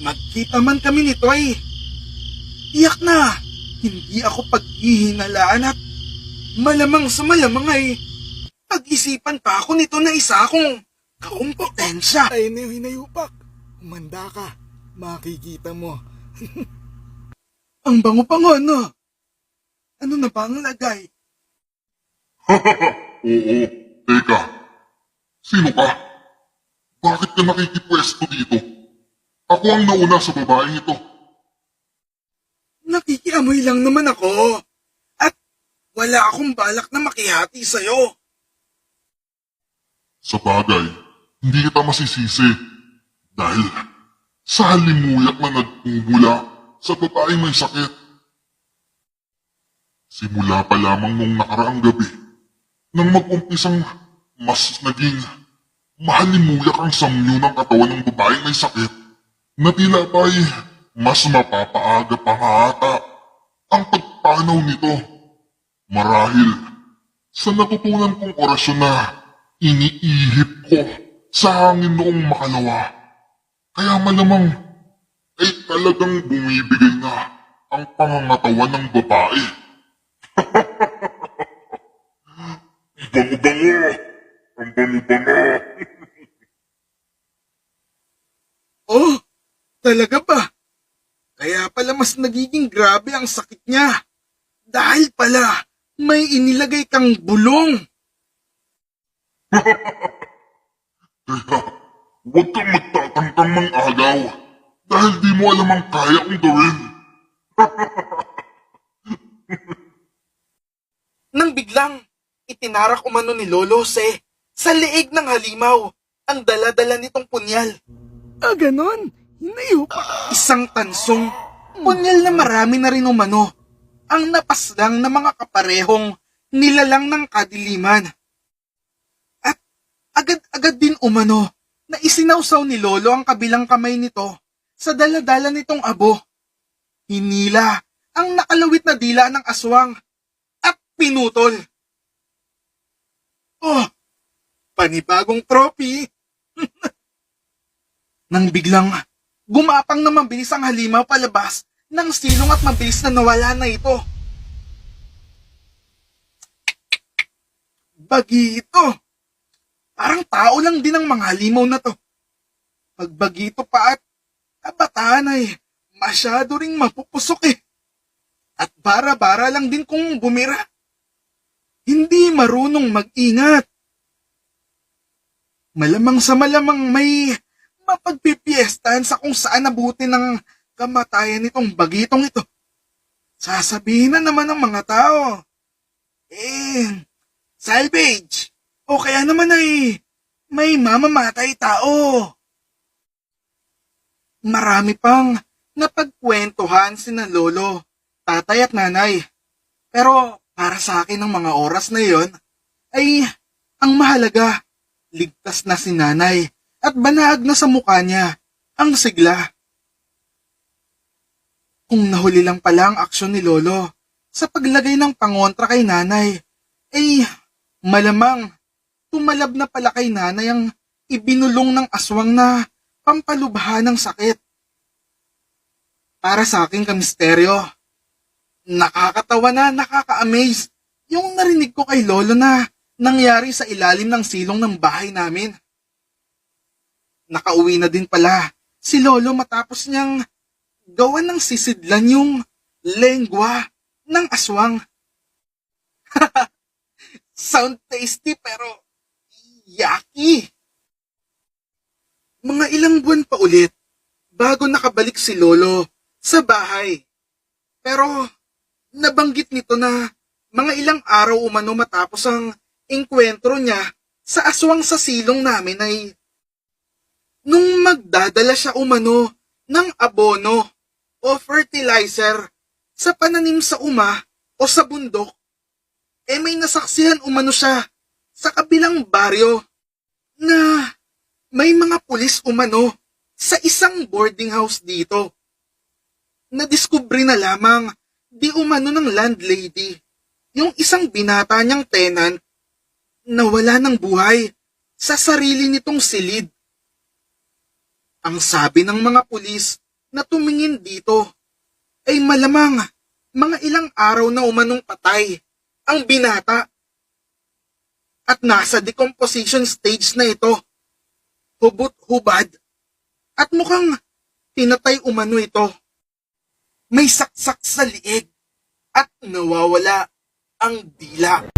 Magkita man kami nito ay tiyak na hindi ako paghihinalaan at malamang sa malamang ay pag-isipan pa ako nito na isa akong kakumpetensya. Ay, hinayupak. Umanda ka. Makikita mo. Ang bango-bango ano? Ano na ba ang lagay? Oo, teka. Sino ka? Bakit ka nakikipwesto dito? Ako ang nauna sa babaeng ito. Nakikiamoy lang naman ako. At wala akong balak na makihati sa'yo. Sa bagay, hindi kita masisisi. Dahil sa halimuyak na nagmumula sa babaeng may sakit. Simula pa lamang nung nakaraang gabi, nang mag-umpisang mas naging mahalimuyak ang samyo ng katawan ng babaeng may sakit, na tila ba'y mas mapapaaga pa nga ata ang pagpanaw nito. Marahil sa natutunan kong orasyon na iniihip ko sa hangin noong makalawa. Kaya malamang ay talagang bumibigay na ang pangangatawan ng babae. Bango-bango! Ang bango-bango! Oh, talaga ba? Kaya pala mas nagiging grabe ang sakit niya. Dahil pala may inilagay kang bulong. Kaya huwag kang magtatangkang mang-agaw dahil di mo alam ang kaya kong gawin. Nang biglang itinarak umano ni Lolo Jose sa leeg ng halimaw ang dala-dala nitong punyal. Ganon? Hinayupak. Isang tansong punyal na marami na rin umano ang napaslang na mga kaparehong nilalang ng kadiliman. At agad-agad din umano na isinawsaw ni Lolo ang kabilang kamay nito sa dala-dala nitong abo. Hinila ang nakalawit na dila ng aswang at pinutol. Oh, panibagong trophy! Nang biglang gumapang na mabilis ang halimaw palabas ng silong at mabilis na nawala na ito. Bagito! Parang tao lang din ang mga halimaw na to. Pag bagito pa at kabataan ay masyado ring mapupusok eh. At bara-bara lang din kung bumira. Hindi marunong mag-ingat. Malamang sa malamang may mapagpipiestahan sa kung saan nabuti ng kamatayan nitong bagitong ito. Sasabihin na naman ng mga tao, salvage, o kaya naman ay may mamamatay tao. Marami pang napagkwentuhan sina Lolo, Tatay at Nanay. Pero para sa akin ng mga oras na yon ay ang mahalaga, ligtas na si Nanay at banag na sa mukha niya ang sigla. Kung nahuli lang pala ang aksyon ni Lolo sa paglagay ng pangontra kay Nanay, ay malamang tumalab na pala kay Nanay ang ibinulong ng aswang na pampalubha ng sakit. Para sa aking kamisteryo, nakakatawa na nakaka-amaze yung narinig ko kay Lolo na nangyari sa ilalim ng silong ng bahay namin. Nakauwi na din pala si Lolo matapos niyang gawan ng sisidlan yung lengwa ng aswang. Sound tasty pero yucky. Mga ilang buwan pa ulit bago nakabalik si Lolo sa bahay. Pero nabanggit nito na mga ilang araw umano matapos ang engkwentro niya sa aswang sa silong namin ay nung magdadala siya umano ng abono o fertilizer sa pananim sa o sa bundok, may nasaksihan umano siya sa kabilang baryo na may mga pulis umano sa isang boarding house dito. Nadiskubre na lamang di umano ng landlady yung isang binata niyang tenant na wala ng buhay sa sarili nitong silid. Ang sabi ng mga pulis na tumingin dito ay malamang mga ilang araw na umanong patay ang binata. At nasa decomposition stage na ito. Hubot-hubad. At mukhang tinatay umano ito. May saksak sa liig at nawawala ang dila.